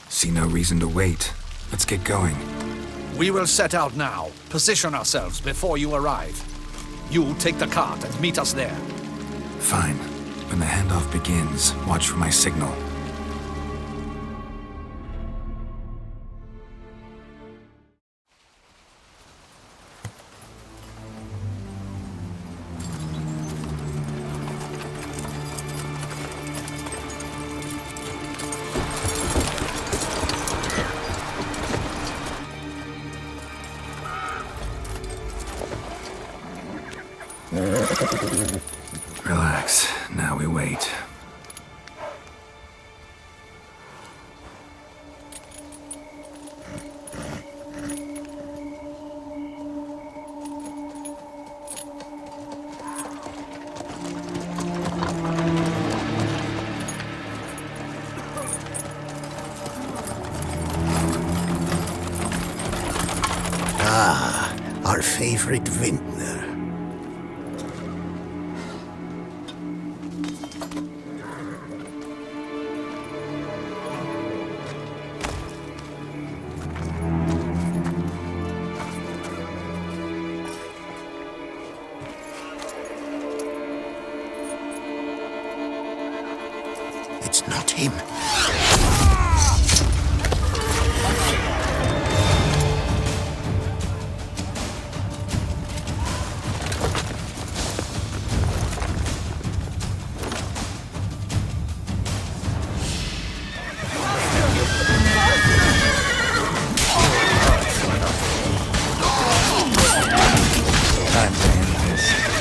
See no reason to wait. Let's get going. We will set out now. Position ourselves before you arrive. You take the cart and meet us there. Fine. When the handoff begins, watch for my signal. Relax. Now we wait. Ah, our favorite vintner. It's not him. Time to end this.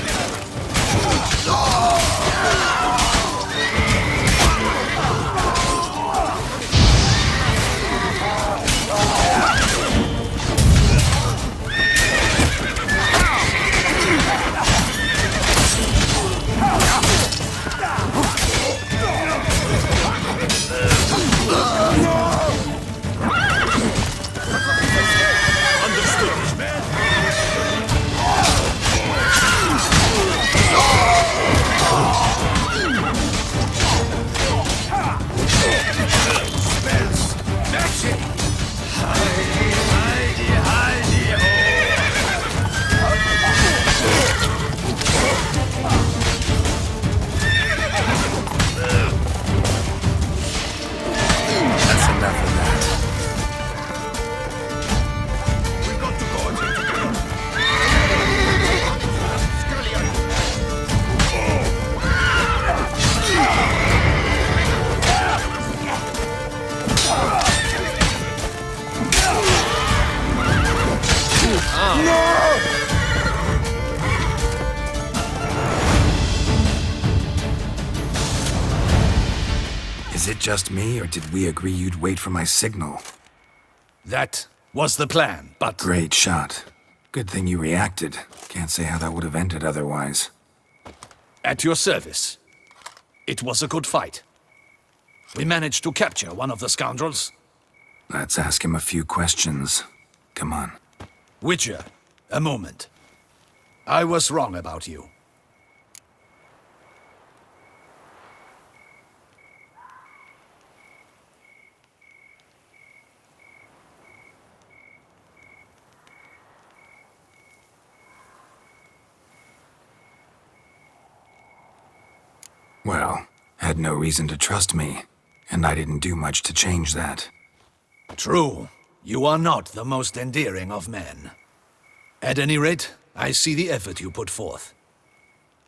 Is it just me, or did we agree you'd wait for my signal? That was the plan, but... Great shot. Good thing you reacted. Can't say how that would have ended otherwise. At your service. It was a good fight. We managed to capture one of the scoundrels. Let's ask him a few questions. Come on. Witcher, a moment. I was wrong about you. Well, had no reason to trust me, and I didn't do much to change that. True. You are not the most endearing of men. At any rate, I see the effort you put forth.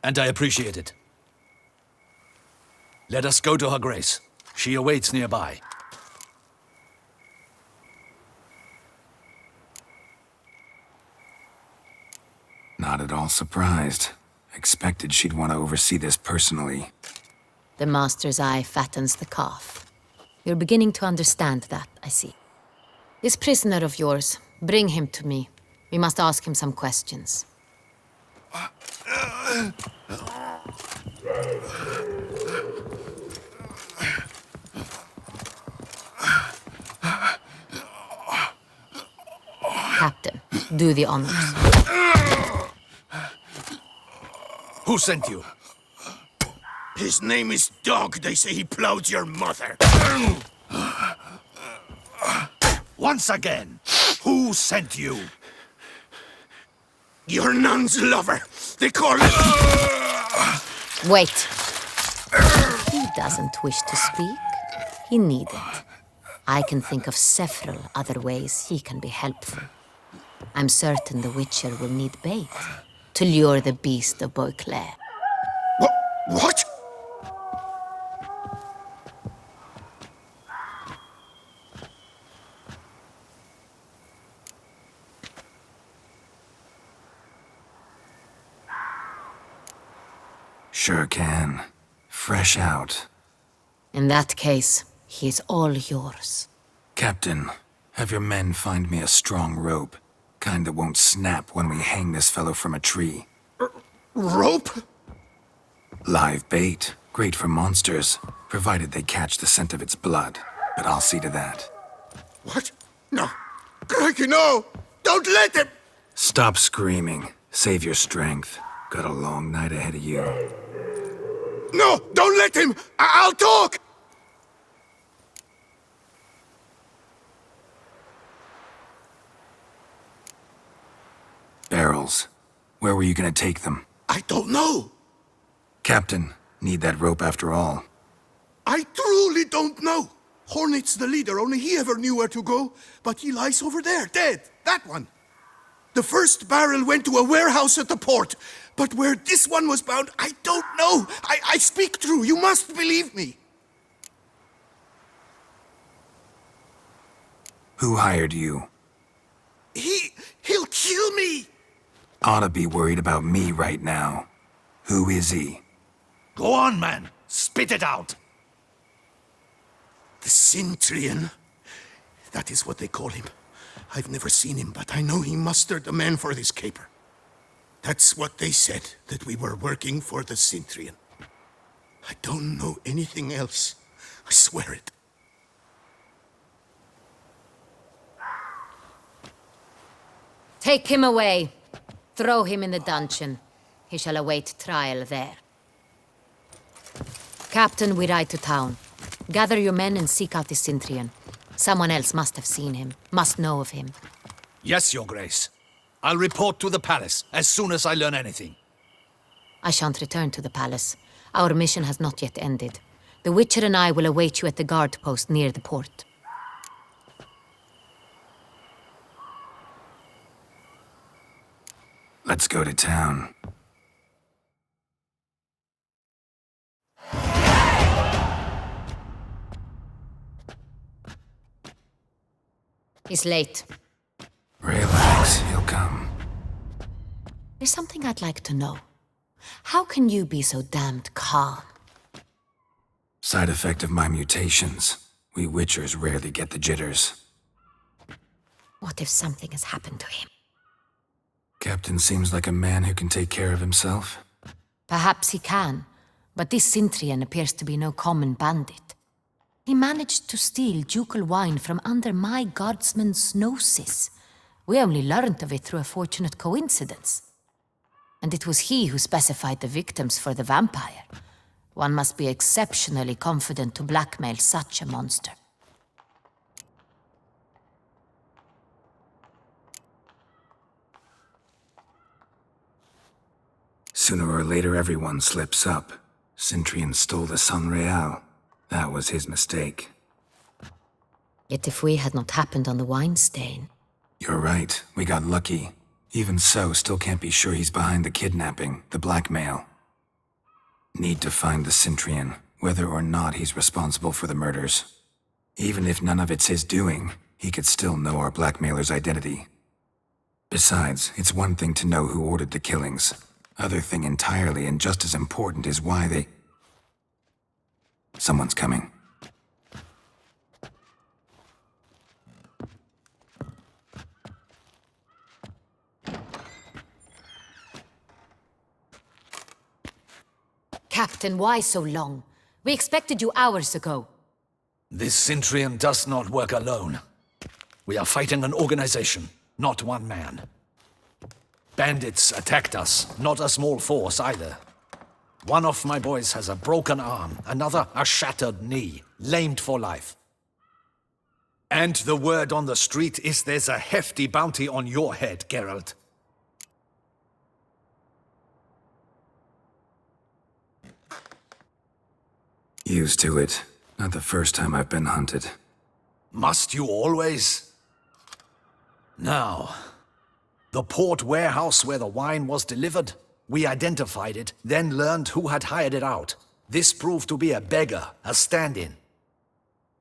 And I appreciate it. Let us go to her grace. She awaits nearby. Not at all surprised. Expected she'd want to oversee this personally. The master's eye fattens the calf. You're beginning to understand that, I see. This prisoner of yours, bring him to me. We must ask him some questions. Captain, do the honors. Who sent you? His name is Dog. They say he plowed your mother. Once again, who sent you? Your nun's lover. They call it... Wait. He doesn't wish to speak. He needn't. I can think of several other ways he can be helpful. I'm certain the Witcher will need bait to lure the beast of Beauclair. What? Sure can. Fresh out. In that case, he is all yours. Captain, have your men find me a strong rope. Kind that won't snap when we hang this fellow from a tree. Rope? Live bait. Great for monsters, provided they catch the scent of its blood. But I'll see to that. What? No. Crikey, no! Don't let him! Stop screaming. Save your strength. Got a long night ahead of you. No! Don't let him! I'll talk! Barrels. Where were you gonna take them? I don't know. Captain, need that rope after all. I truly don't know. Hornet's the leader, only he ever knew where to go. But he lies over there, dead. That one. The first barrel went to a warehouse at the port. But where this one was bound, I don't know. I speak true. You must believe me. Who hired you? He'll kill me. Ought to be worried about me right now. Who is he? Go on, man. Spit it out. The Cintrian. That is what they call him. I've never seen him, but I know he mustered the men for this caper. That's what they said, that we were working for the Cintrian. I don't know anything else. I swear it. Take him away. Throw him in the dungeon. He shall await trial there. Captain, we ride to town. Gather your men and seek out the Cintrian. Someone else must have seen him, must know of him. Yes, Your Grace. I'll report to the palace as soon as I learn anything. I shan't return to the palace. Our mission has not yet ended. The Witcher and I will await you at the guard post near the port. Let's go to town. He's late. Relax, he'll come. There's something I'd like to know. How can you be so damned calm? Side effect of my mutations. We Witchers rarely get the jitters. What if something has happened to him? Captain seems like a man who can take care of himself. Perhaps he can, but this Cintrian appears to be no common bandit. He managed to steal ducal wine from under my guardsman's noses. We only learned of it through a fortunate coincidence. And it was he who specified the victims for the vampire. One must be exceptionally confident to blackmail such a monster. Sooner or later, everyone slips up. Cintrian stole the Sun Real. That was his mistake. Yet if we had not happened on the wine stain... You're right. We got lucky. Even so, still can't be sure he's behind the kidnapping, the blackmail. Need to find the Cintrian, whether or not he's responsible for the murders. Even if none of it's his doing, he could still know our blackmailer's identity. Besides, it's one thing to know who ordered the killings. Other thing entirely, and just as important, is why they... Someone's coming. Captain, why so long? We expected you hours ago. This Centurion does not work alone. We are fighting an organization, not one man. Bandits attacked us, not a small force either. One of my boys has a broken arm, another a shattered knee, lamed for life. And the word on the street is there's a hefty bounty on your head, Geralt. Used to it. Not the first time I've been hunted. Must you always? Now, the port warehouse where the wine was delivered, we identified it, then learned who had hired it out. This proved to be a beggar, a stand-in.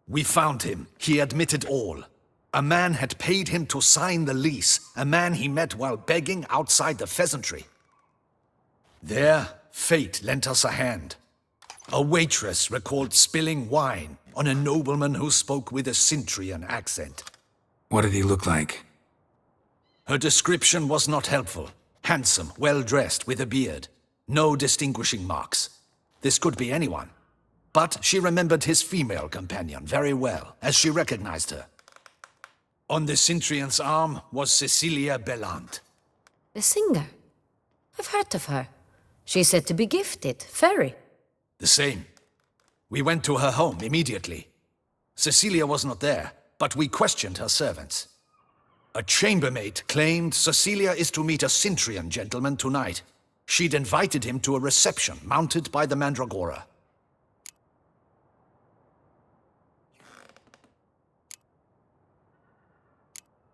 We found him. He admitted all. A man had paid him to sign the lease, a man he met while begging outside the pheasantry. There, fate lent us a hand. A waitress recalled spilling wine on a nobleman who spoke with a Centurion accent. What did he look like? Her description was not helpful. Handsome, well-dressed, with a beard. No distinguishing marks. This could be anyone. But she remembered his female companion very well, as she recognized her. On the Centurion's arm was Cecilia Bellant. The singer? I've heard of her. She's said to be gifted, very. The same. We went to her home immediately. Cecilia was not there, but we questioned her servants. A chambermaid claimed Cecilia is to meet a Centurion gentleman tonight. She'd invited him to a reception mounted by the Mandragora.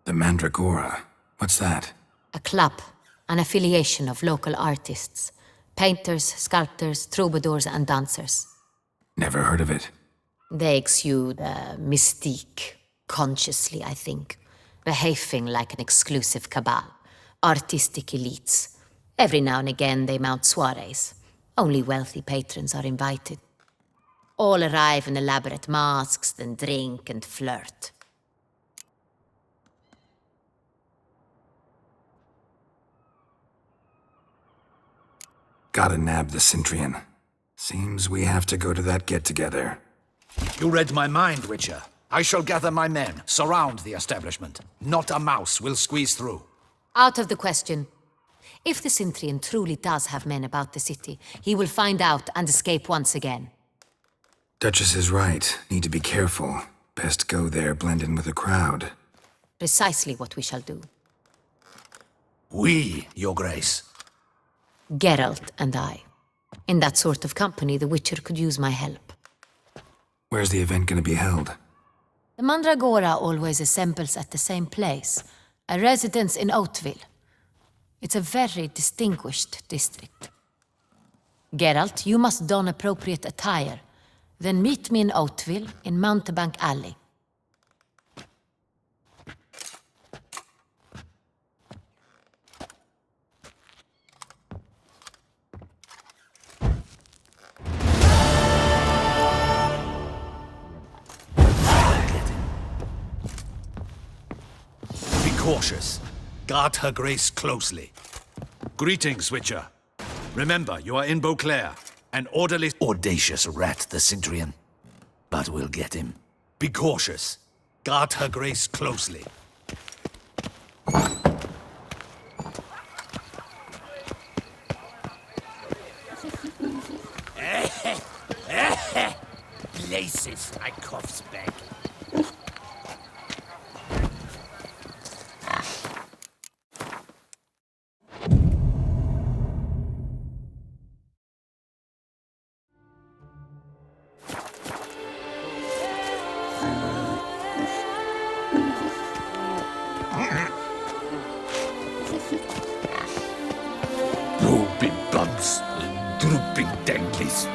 The Mandragora? What's that? A club, an affiliation of local artists. Painters, sculptors, troubadours and dancers. Never heard of it. They exude a mystique, consciously, I think. Behaving like an exclusive cabal. Artistic elites. Every now and again they mount soirees. Only wealthy patrons are invited. All arrive in elaborate masks, then drink and flirt. Gotta nab the Centurion. Seems we have to go to that get-together. You read my mind, Witcher. I shall gather my men, surround the establishment. Not a mouse will squeeze through. Out of the question. If the Centurion truly does have men about the city, he will find out and escape once again. Duchess is right. Need to be careful. Best go there, blend in with the crowd. Precisely what we shall do. We, Your Grace. Geralt and I. In that sort of company, the Witcher could use my help. Where's the event gonna be held? The Mandragora always assembles at the same place, a residence in Oatville. It's a very distinguished district. Geralt, you must don appropriate attire. Then meet me in Oatville in Mountebank Alley. Cautious. Guard her grace closely. Greetings, Witcher. Remember, you are in Beauclair. An orderly... Audacious rat, the Centurion. But we'll get him. Be cautious. Guard her grace closely. Places, I coughs back. Drooping bumps, drooping danglies.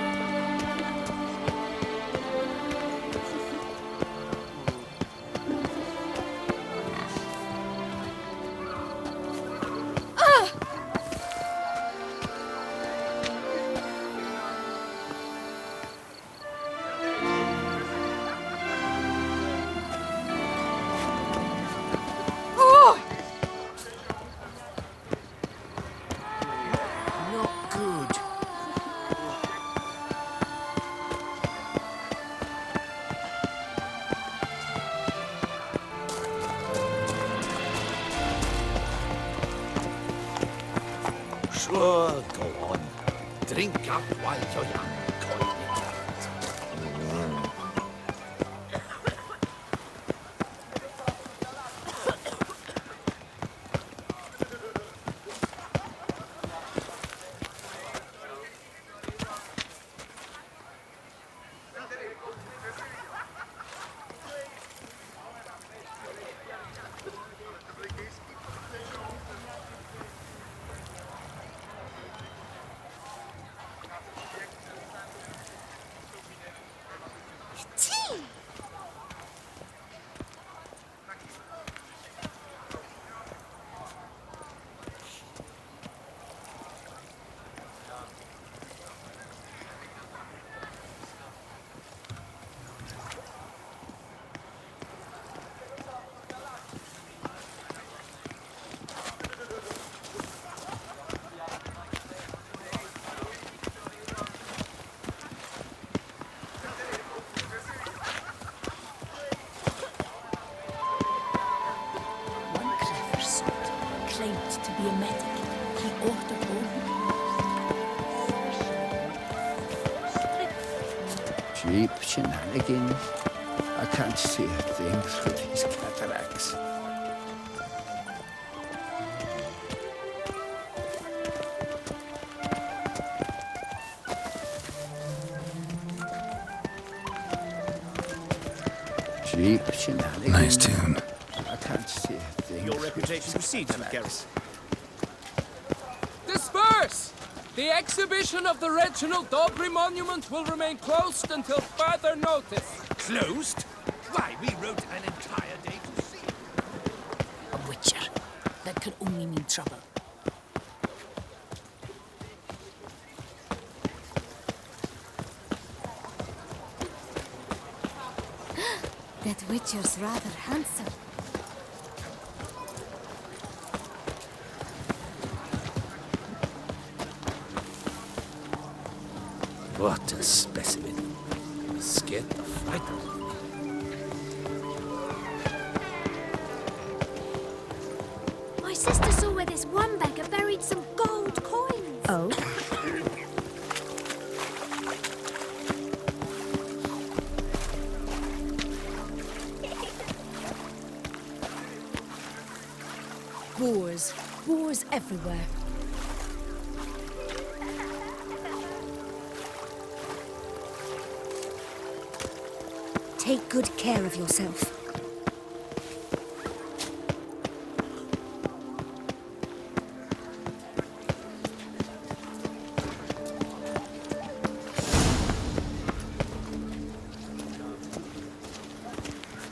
Oh, go on. Drink up while you're young, coin it. To be a medic, he ordered all. Cheap shenanigans. I can't see a thing through these cataracts. Cheap shenanigans. Nice tune. I can't see a thing. Your reputation precedes you, Garrus. Disperse! The exhibition of the Reginald Dobry monument will remain closed until further notice. Closed? Why, we wrote an entire day to see. A witcher. That could only mean trouble. That witcher's rather handsome. What a specimen. Scared the fright out of me. My sister saw where this one beggar buried some gold coins. Oh? Boars. Boars everywhere. Take good care of yourself.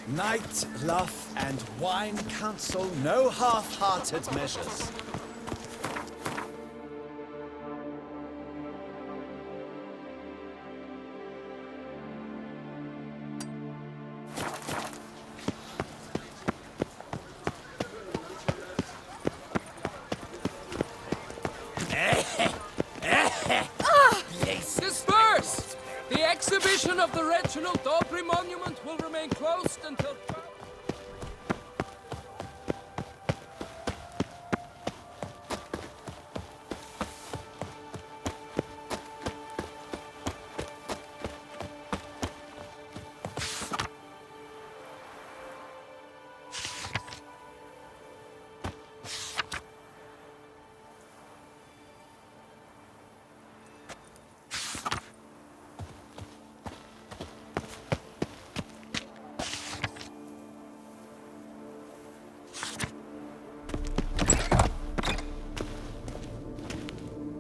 Night, laugh, and wine counsel no half-hearted measures. Disperse! The exhibition of the Reginald Dobry monument will remain closed until...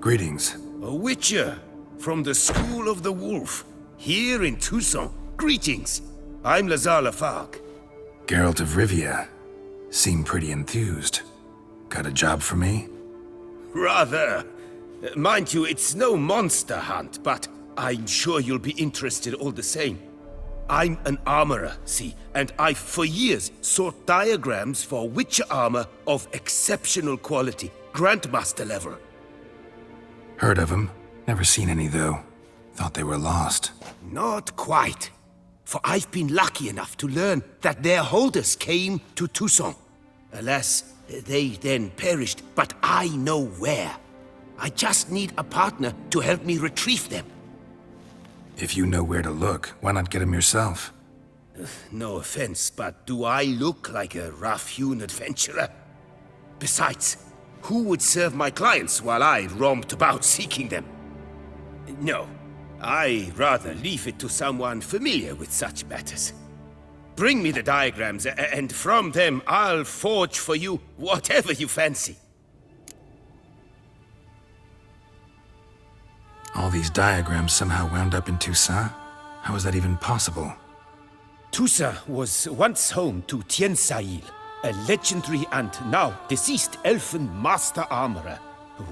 Greetings. A witcher from the School of the Wolf, here in Tucson. Greetings. I'm Lazar Lafargue. Geralt of Rivia. Seem pretty enthused. Got a job for me? Rather. Mind you, it's no monster hunt, but I'm sure you'll be interested all the same. I'm an armorer, see, and I've for years sought diagrams for witcher armor of exceptional quality, Grandmaster level. Heard of them. Never seen any, though. Thought they were lost. Not quite. For I've been lucky enough to learn that their holders came to Tucson. Alas, they then perished, but I know where. I just need a partner to help me retrieve them. If you know where to look, why not get them yourself? No offense, but do I look like a rough-hewn adventurer? Besides, who would serve my clients while I romped about seeking them? No, I rather leave it to someone familiar with such matters. Bring me the diagrams, and from them I'll forge for you whatever you fancy. All these diagrams somehow wound up in Toussaint? How is that even possible? Toussaint was once home to Tiensail, a legendary and now deceased elfin master armorer.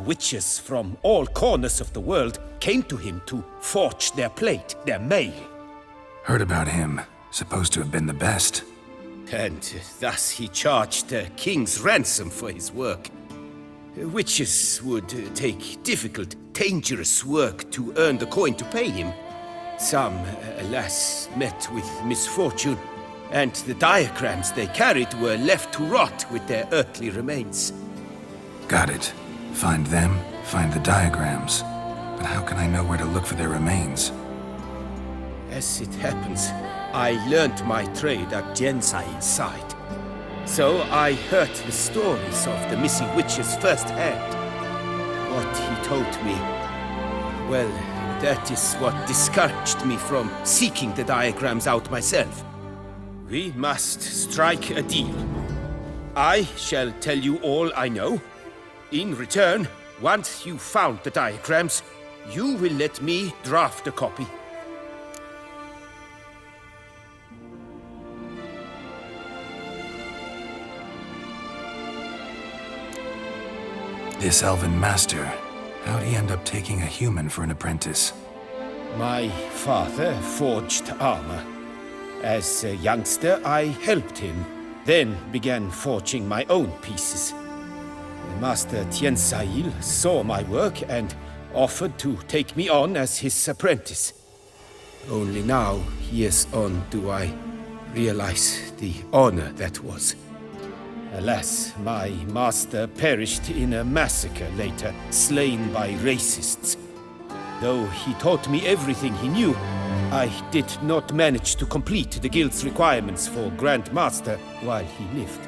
Witches from all corners of the world came to him to forge their plate, their mail. Heard about him. Supposed to have been the best. And thus he charged a king's ransom for his work. Witches would take difficult, dangerous work to earn the coin to pay him. Some, alas, met with misfortune, and the diagrams they carried were left to rot with their earthly remains. Got it. Find them, find the diagrams. But how can I know where to look for their remains? As it happens, I learned my trade at Jensail's side. So I heard the stories of the missing witches firsthand. What he told me, well, that is what discouraged me from seeking the diagrams out myself. We must strike a deal. I shall tell you all I know. In return, once you've found the diagrams, you will let me draft a copy. This elven master, how'd he end up taking a human for an apprentice? My father forged armor. As a youngster, I helped him, then began forging my own pieces. Master Tiensail saw my work and offered to take me on as his apprentice. Only now, years on, do I realize the honor that was. Alas, my master perished in a massacre later, slain by racists. Though he taught me everything he knew, I did not manage to complete the guild's requirements for Grand Master while he lived.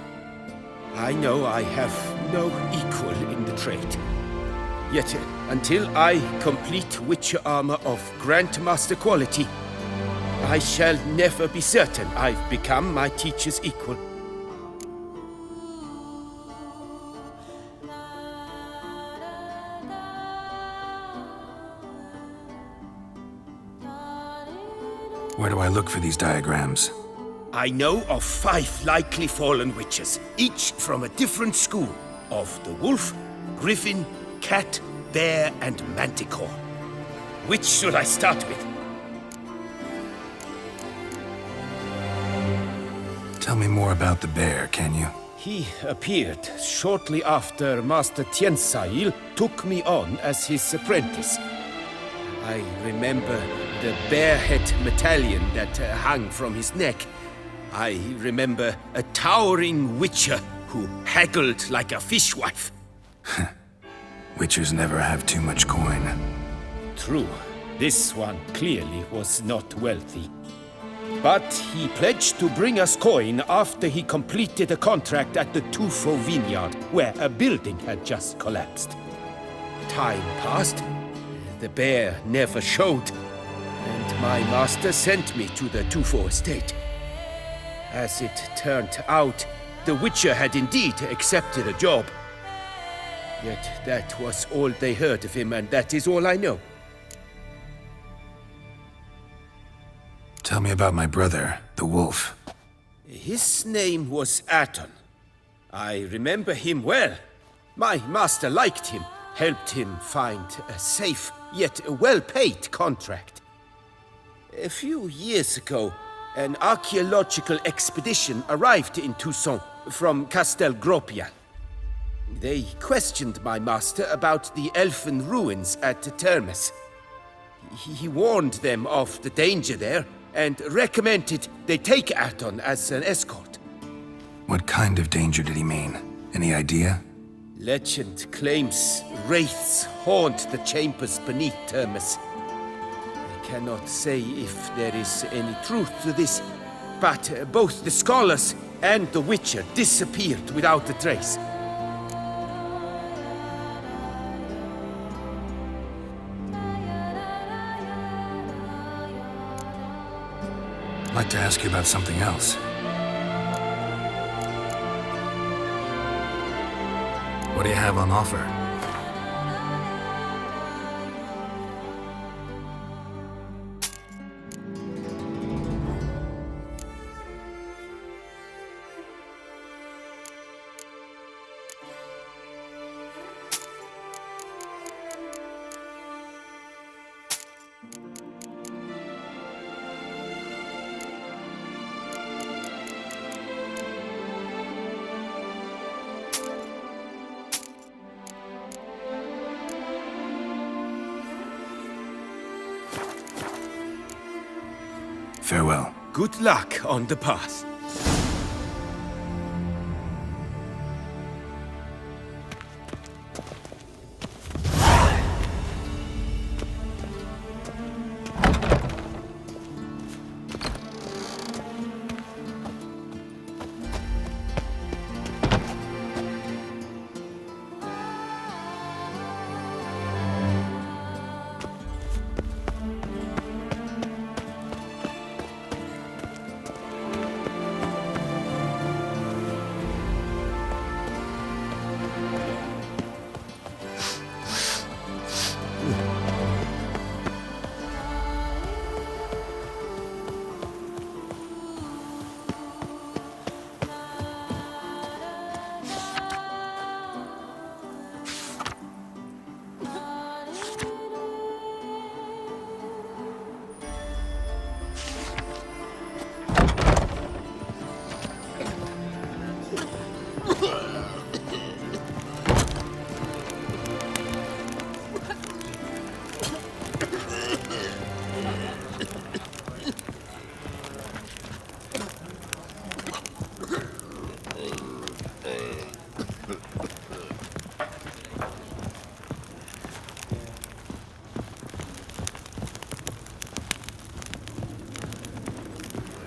I know I have no equal in the trade. Yet, until I complete Witcher armor of Grandmaster quality, I shall never be certain I've become my teacher's equal. Where do I look for these diagrams? I know of 5 likely fallen witches, each from a different school of the wolf, griffin, cat, bear, and manticore. Which should I start with? Tell me more about the bear, can you? He appeared shortly after Master Tiensail took me on as his apprentice. I remember the bear-head medallion that hung from his neck. I remember a towering witcher who haggled like a fishwife. Witchers never have too much coin. True, this one clearly was not wealthy. But he pledged to bring us coin after he completed a contract at the Tufo vineyard, where a building had just collapsed. Time passed. The bear never showed, and my master sent me to the Tufo estate. As it turned out, the Witcher had indeed accepted a job. Yet that was all they heard of him, and that is all I know. Tell me about my brother, the wolf. His name was Aton. I remember him well. My master liked him, helped him find a safe, yet well-paid contract. A few years ago, an archaeological expedition arrived in Toussaint from Castel Gropian. They questioned my master about the elfin ruins at Termes. He warned them of the danger there and recommended they take Aton as an escort. What kind of danger did he mean? Any idea? Legend claims wraiths haunt the chambers beneath Termus. I cannot say if there is any truth to this, but both the scholars and the Witcher disappeared without a trace. I'd like to ask you about something else. What do you have on offer? Farewell. Good luck on the path.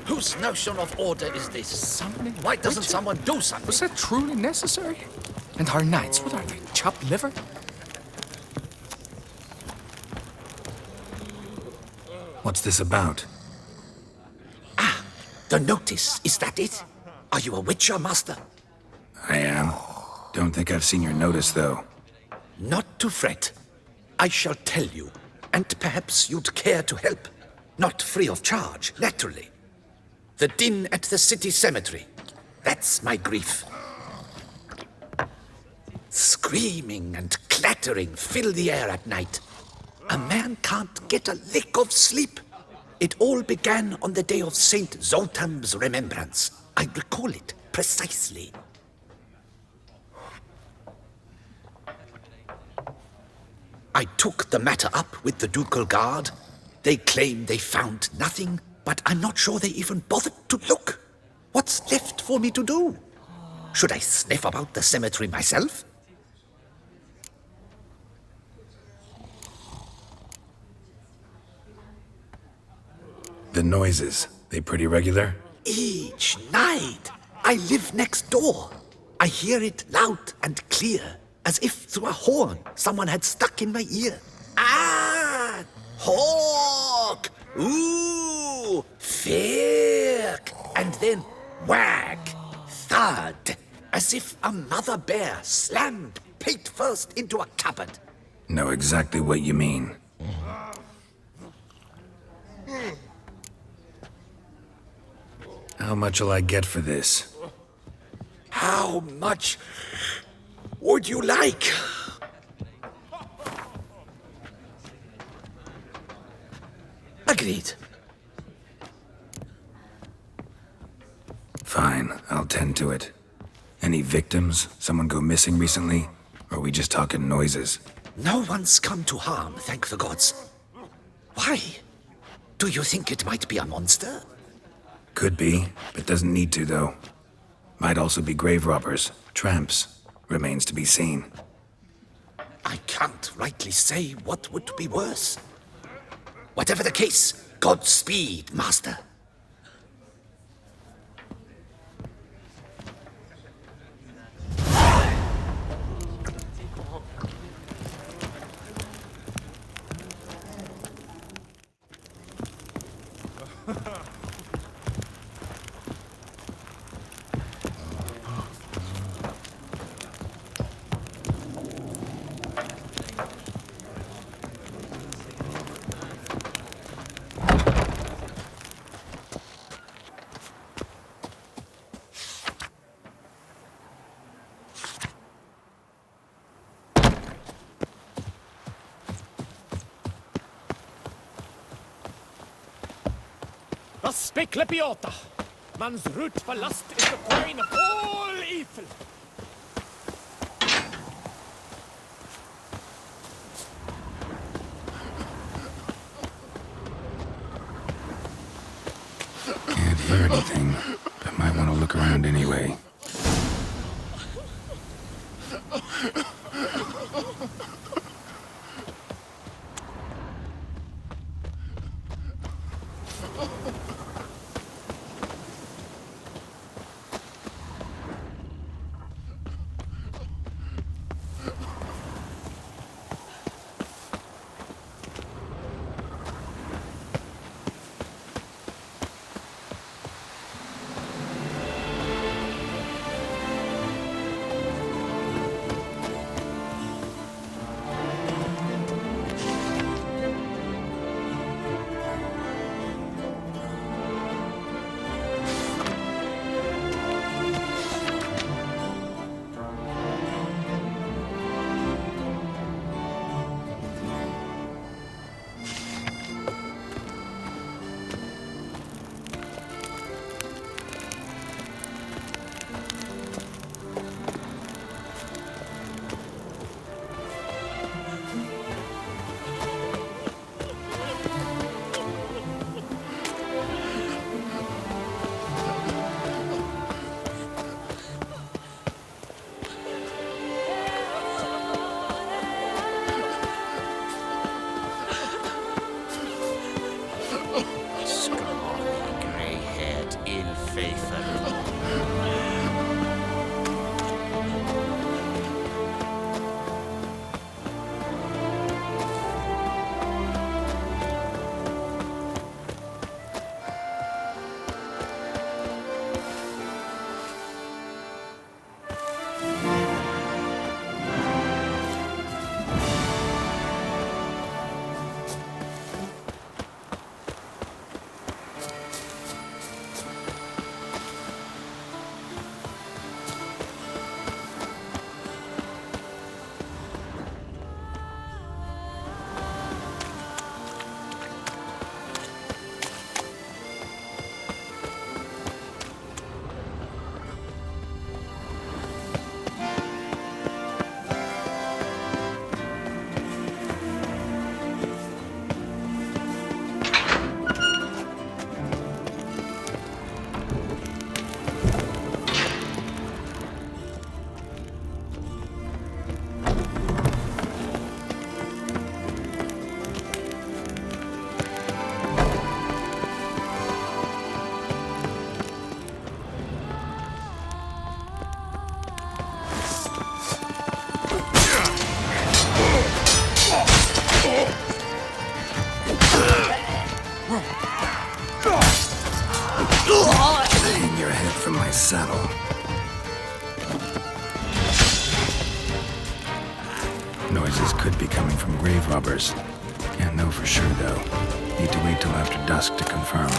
Whose notion of order is this? Why doesn't someone do something? Was that truly necessary? And our knights, what are they, chopped liver? What's this about? The notice, is that it? Are you a Witcher, Master? I am. Don't think I've seen your notice, though. Not to fret. I shall tell you, and perhaps you'd care to help. Not free of charge, naturally. The din at the city cemetery. That's my grief. Screaming and clattering fill the air at night. A man can't get a lick of sleep. It all began on the day of Saint Zoltam's remembrance. I recall it precisely. I took the matter up with the ducal guard. They claim they found nothing, but I'm not sure they even bothered to look. What's left for me to do? Should I sniff about the cemetery myself? The noises, they pretty regular? Each night. I live next door. I hear it loud and clear, as if through a horn someone had stuck in my ear. Ah! Hawk! Ooh! Firk! And then whack! Thud! As if a mother bear slammed pate first into a cupboard. Know exactly what you mean. How much'll I get for this? How much would you like? Agreed. Fine, I'll tend to it. Any victims? Someone go missing recently? Or are we just talking noises? No one's come to harm, thank the gods. Why? Do you think it might be a monster? Could be, but doesn't need to, though. Might also be grave robbers, tramps. Remains to be seen. I can't rightly say what would be worse. Whatever the case, Godspeed, Master. Das Speklepiota. Man's root for lust is the point of all evil. Can't hear anything, but might want to look around anyway. Hang your head from my saddle. Noises could be coming from grave robbers. Can't know for sure, though. Need to wait till after dusk to confirm.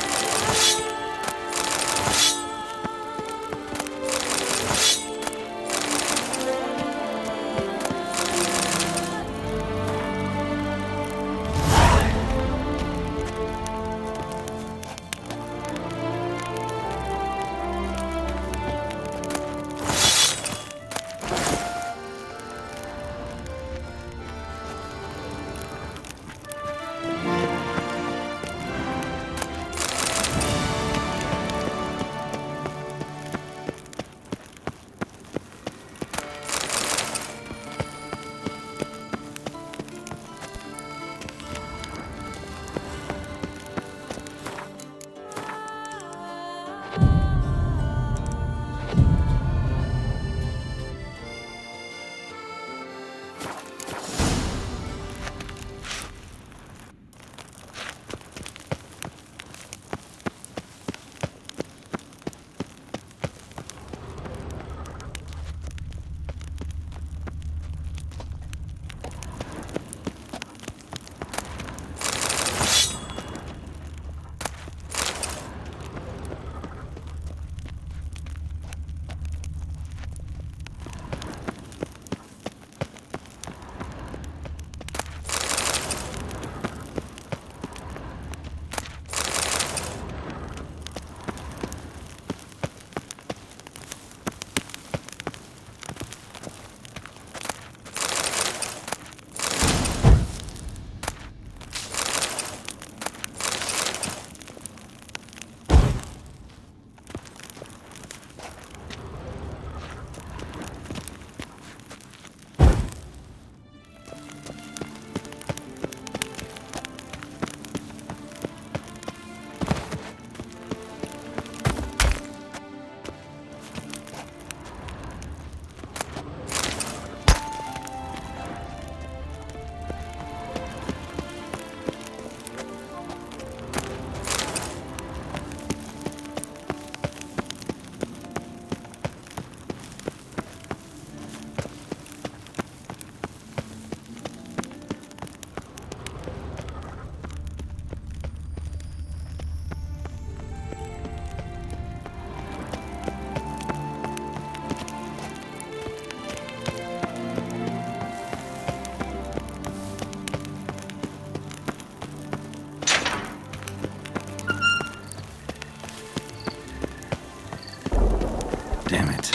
Damn it.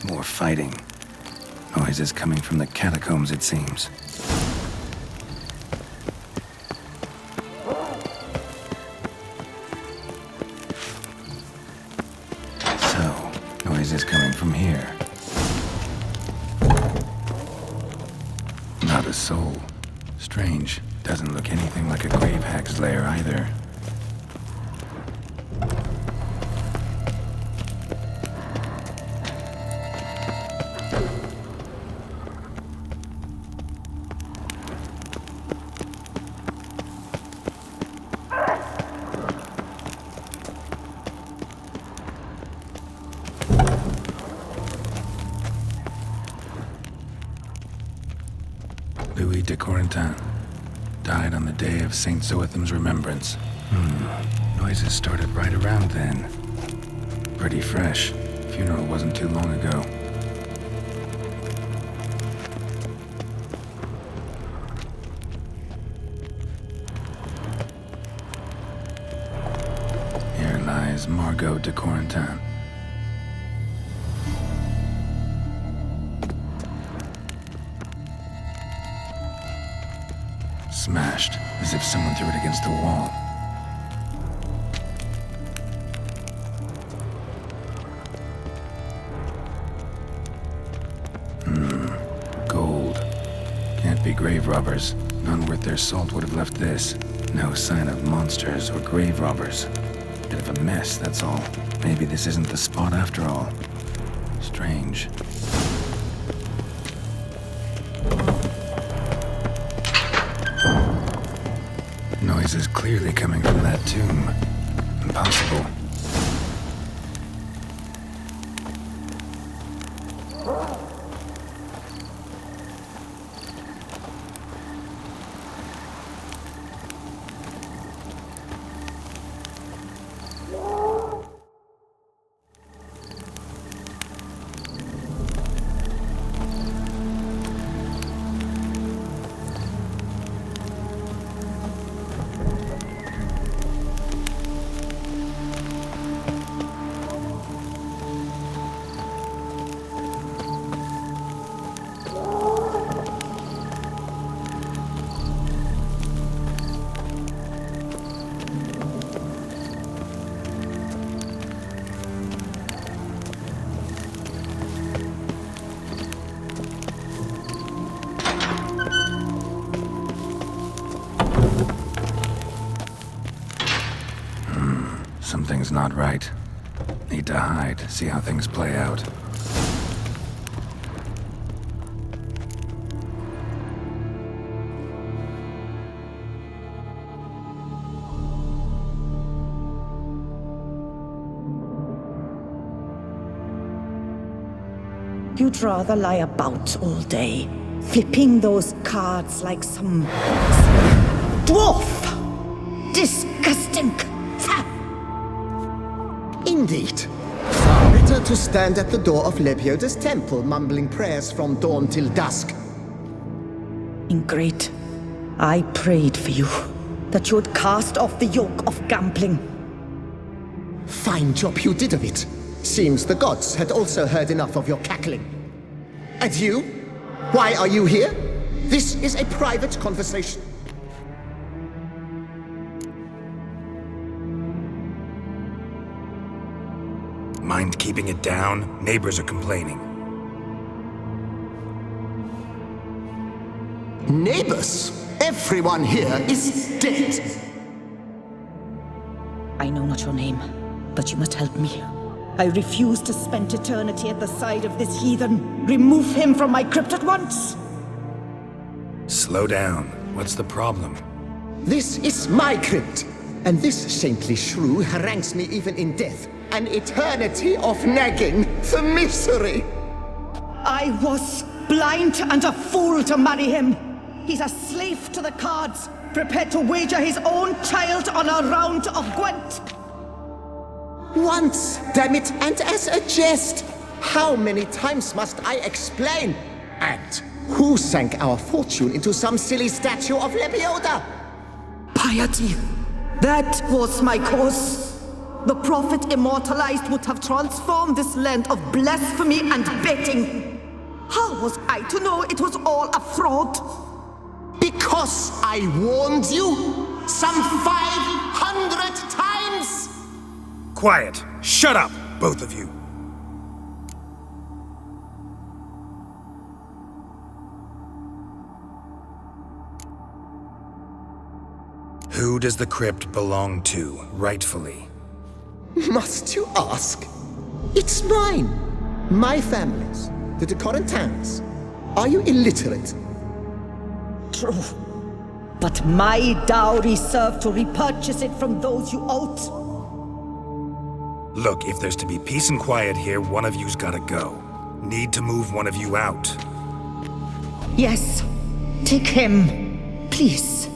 More fighting. Noises coming from the catacombs, it seems. So, noises coming from here. Not a soul. Strange. Doesn't look anything like a grave hag's lair either. Louis de Corentin died on the day of Saint Zoetham's remembrance. Noises started right around then. Pretty fresh. Funeral wasn't too long ago. Here lies Margot de Corentin. Smashed, as if someone threw it against the wall. Gold. Can't be grave robbers. None worth their salt would have left this. No sign of monsters or grave robbers. Bit of a mess, that's all. Maybe this isn't the spot after all. Strange. Noise is clearly coming from that tomb. Impossible. Something's not right. Need to hide, see how things play out. You'd rather lie about all day, flipping those cards like some dwarf! Disgusting! Indeed. Far better to stand at the door of Lebioda's temple, mumbling prayers from dawn till dusk. Ingrate, I prayed for you, that you would cast off the yoke of gambling. Fine job you did of it. Seems the gods had also heard enough of your cackling. And you? Why are you here? This is a private conversation. Mind keeping it down? Neighbors are complaining. Neighbors? Everyone here is dead. I know not your name, but you must help me. I refuse to spend eternity at the side of this heathen. Remove him from my crypt at once! Slow down. What's the problem? This is my crypt, and this saintly shrew harangues me even in death. An eternity of nagging, the misery! I was blind and a fool to marry him. He's a slave to the cards, prepared to wager his own child on a round of Gwent. Once, damn it, and as a jest! How many times must I explain? And who sank our fortune into some silly statue of Lebioda? Piety. That was my cause. the prophet immortalized would have transformed this land of blasphemy and betting. How was I to know it was all a fraud? Because I warned you some 500 times! Quiet! Shut up, both of you! Who does the crypt belong to, rightfully? Must you ask? It's mine. My family's. The de Corentins. Are you illiterate? True. But my dowry served to repurchase it from those you owed. Look, if there's to be peace and quiet here, one of you's gotta go. Need to move one of you out. Yes. Take him. Please.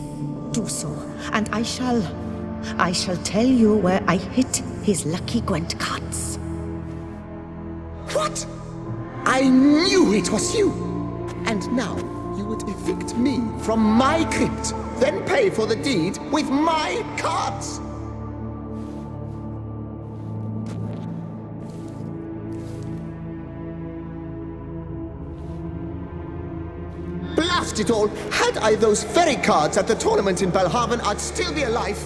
Do so. And I shall tell you where I hid his lucky Gwent cards. What? I knew it was you! And now you would evict me from my crypt, then pay for the deed with my cards! Blast it all! Had I those very cards at the tournament in Belhaven, I'd still be alive.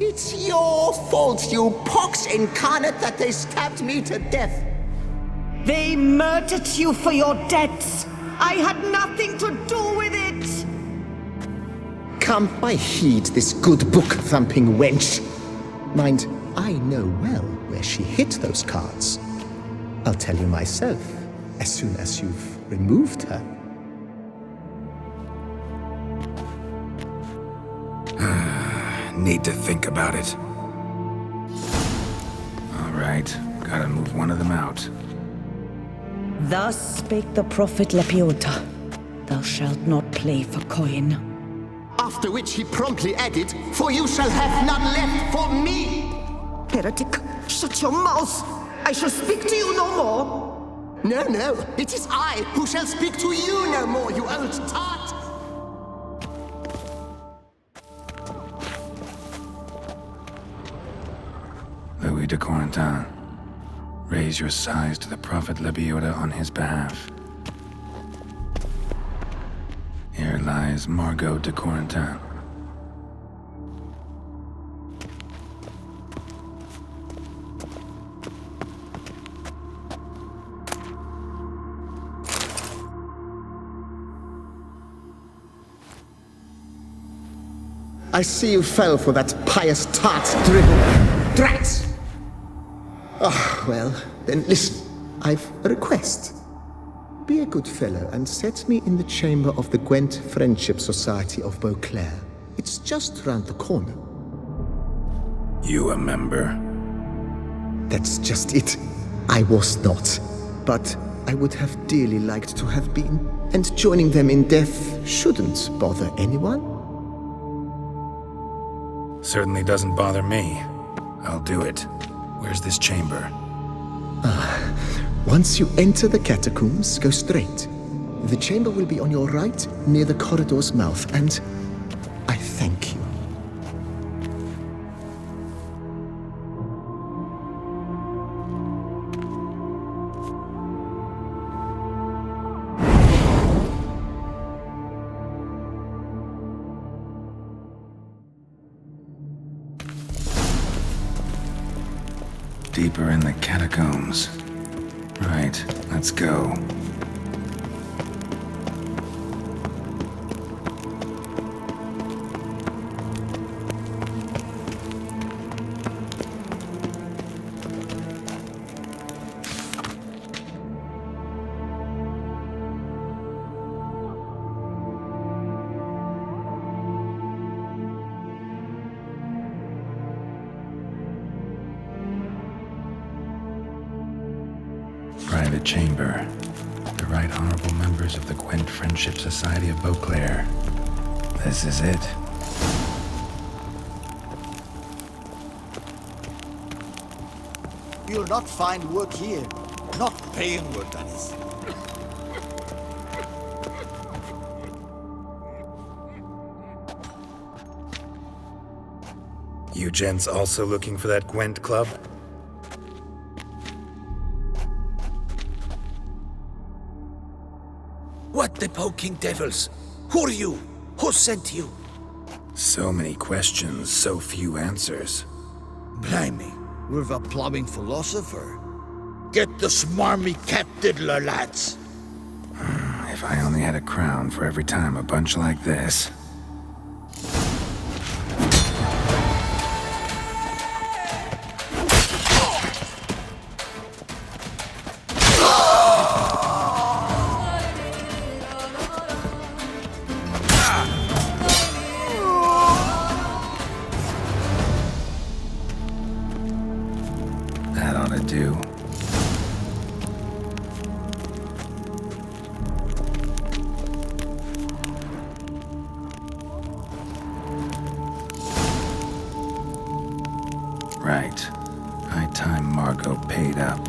It's your fault, you pox incarnate, that they stabbed me to death. They murdered you for your debts. I had nothing to do with it. Come, I heed this good book-thumping wench. Mind, I know well where she hid those cards. I'll tell you myself, as soon as you've removed her. Need to think about it. All right, gotta move one of them out. Thus spake the prophet Lepiota. Thou shalt not play for coin. After which he promptly added, "For you shall have none left for me!" Heretic, shut your mouth! I shall speak to you no more! No, no, it is I who shall speak to you no more, you old tart! Louis de Corentin, raise your sighs to the prophet Lepiota on his behalf. Here lies Margot de Corentin. I see you fell for that pious tart's dribble. Drats! Ah, well, then listen. I've a request. Be a good fellow and set me in the chamber of the Gwent Friendship Society of Beauclair. It's just round the corner. You a member? That's just it. I was not. But I would have dearly liked to have been. And joining them in death shouldn't bother anyone. Certainly doesn't bother me. I'll do it. Where's this chamber? Once you enter the catacombs, go straight. The chamber will be on your right, near the corridor's mouth, and I thank you. Deeper in the catacombs. Right, let's go. Private chamber. The right honorable members of the Gwent Friendship Society of Beauclair. This is it. You'll not find work here. Not paying work, that is. You gents also looking for that Gwent club? What the poking devils? Who are you? Who sent you? So many questions, so few answers. Blimey, we're the plumbing philosopher. Get the smarmy cat diddler, lads. If I only had a crown for every time a bunch like this. That ought to do. Right. High time Margot paid up.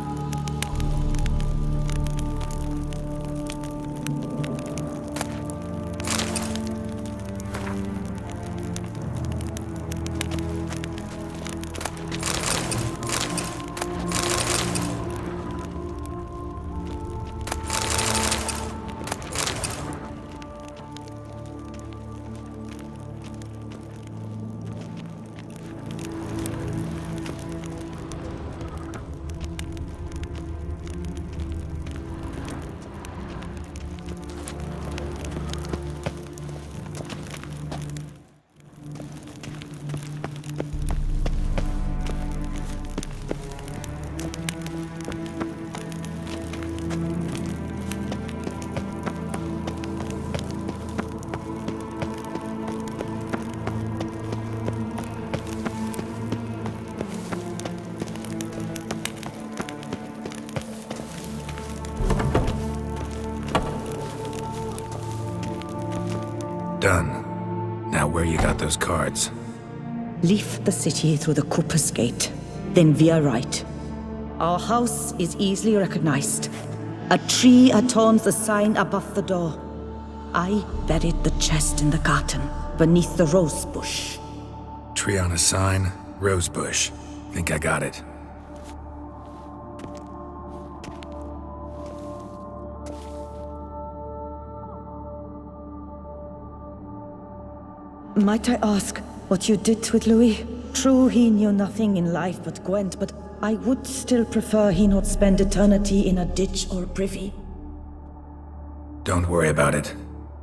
Done. Now where you got those cards? Leave the city through the Cooper's Gate, then veer right. Our house is easily recognized. A tree adorns the sign above the door. I buried the chest in the garden, beneath the rose bush. Tree on a sign, rose bush. Think I got it. Might I ask what you did with Louis? True, he knew nothing in life but Gwent, but I would still prefer he not spend eternity in a ditch or privy. Don't worry about it.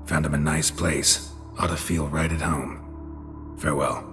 Found him a nice place. Ought to feel right at home. Farewell.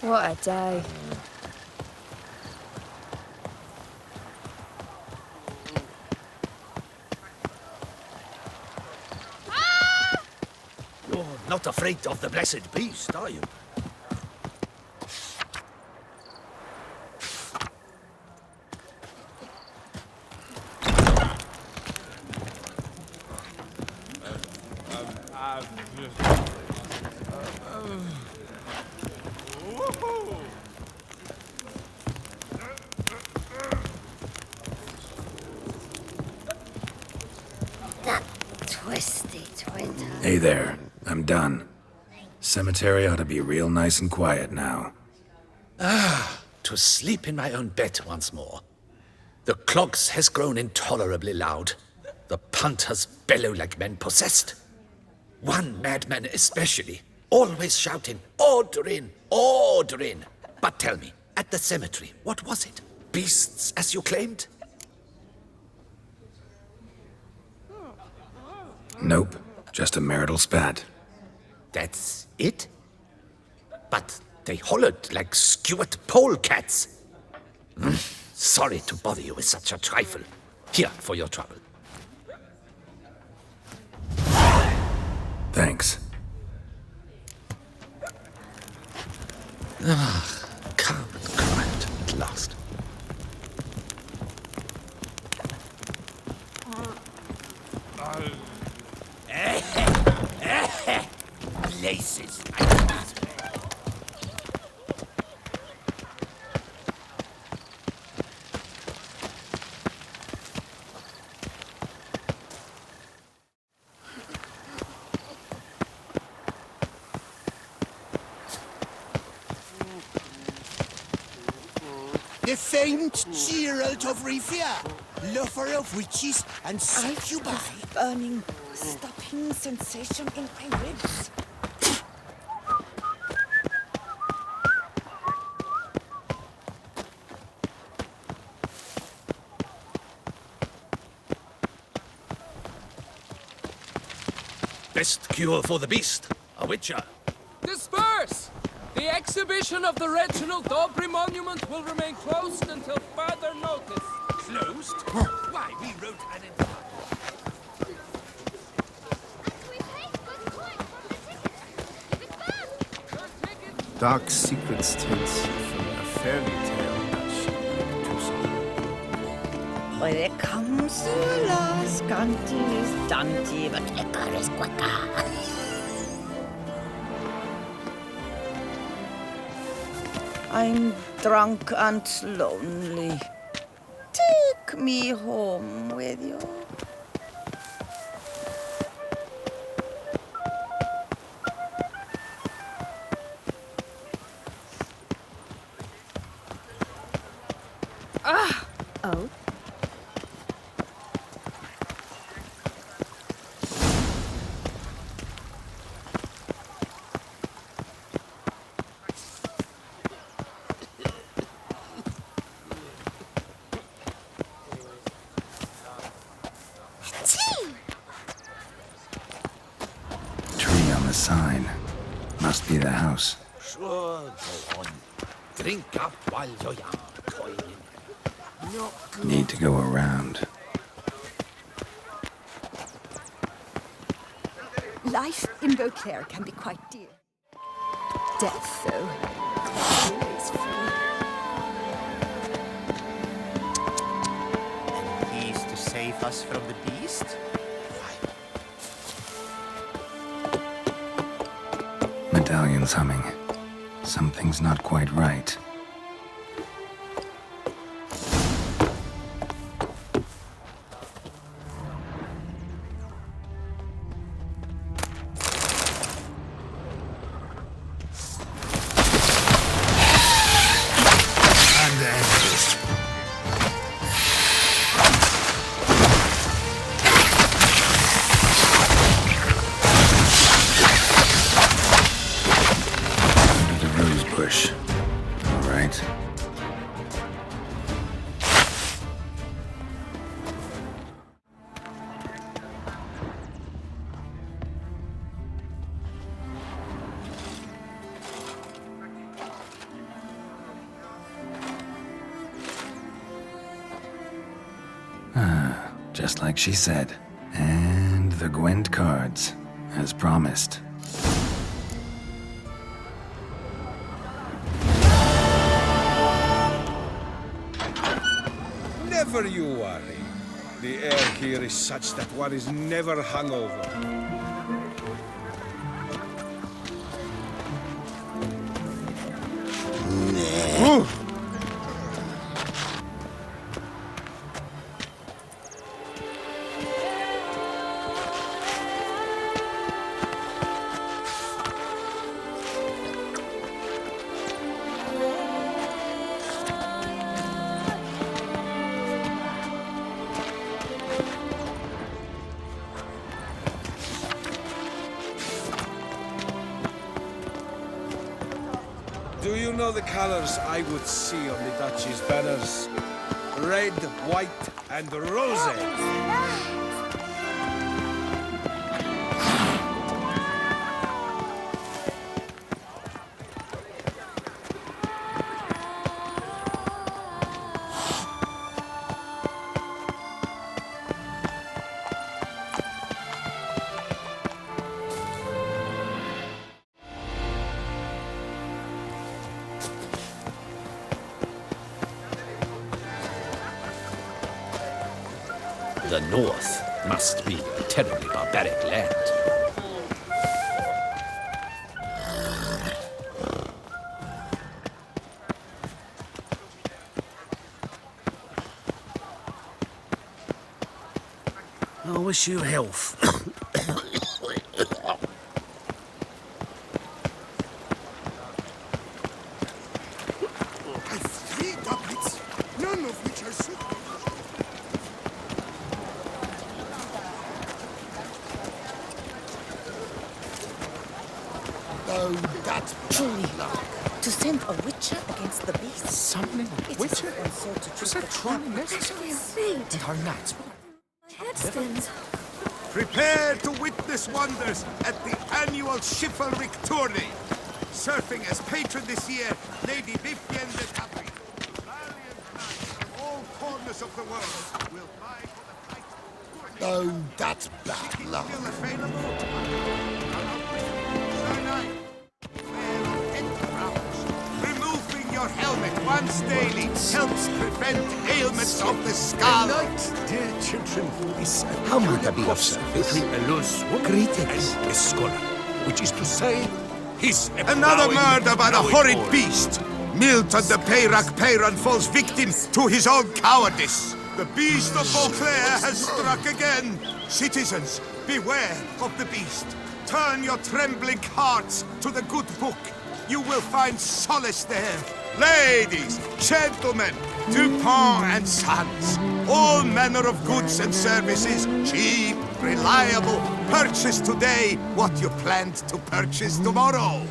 What a day. You're not afraid of the blessed beast, are you? Hey there, I'm done. Cemetery ought to be real nice and quiet now. To sleep in my own bed once more. The clogs has grown intolerably loud. The punters bellow like men possessed. One madman especially, always shouting, "Order in, order in." But tell me, At the cemetery, what was it? Beasts, as you claimed? Nope, just a marital spat. That's it? But they hollered like skewered polecats. Sorry to bother you with such a trifle. Here, for your trouble. Thanks. Calm and quiet at last. Places. The famed Gerald of Rivia, lover of witches and succubi. Burning, stopping sensation in my ribs. Best cure for the beast, a witcher. Disperse! The exhibition of the Reginald Dobry monument will remain closed until further notice. Closed? Why, we wrote an... Dark secrets tells from a fairy tale that she too soon. When it comes to last, Scanty is Dante, but quicker is quicker. I'm drunk and lonely. Take me home with you. Oh? Tree on the sign. Must be the house. Sure, go on. Drink up while you're young, toiling. Need to go around. Life in Beauclair can be quite dear. Death, though, is free. And he's to save us from the beast? Medallion's humming. Something's not quite right. Just like she said. And the Gwent cards, as promised. Never you worry. The air here is such that one is never hungover. Ooh. Do you know the colors I would see on the Duchy's banners. Red, white, and rosy. The North must be a terribly barbaric land. I wish you health. I've 3 doublets, none of which are suitable. Oh, that's Truly, to send a witcher against the beasts. Summoning a It witcher? is also to Was treat that the truly necessary? Saint, And our knights? headstones. Prepare to witness wonders at the annual chivalric tourney. Surfing as patron this year, Lady Vivienne de Capri. Valiant knights from all corners of the world will vie for the fight. Oh, that's bad luck. Still available? Sir Knight, beware of enterprise. Removing your helmet once daily helps prevent ailments of the skull. Dear children, how might I be of service? Greetings. A scholar, which is to say, he's another murder by the horrid beast. Milton the Peyrac Peyran falls victim to his own cowardice. The beast of Beauclair has struck again. Citizens, beware of the beast. Turn your trembling hearts to the good book. You will find solace there. Ladies, gentlemen, Dupont and Sons, all manner of goods and services, cheap, reliable. Purchase today what you planned to purchase tomorrow.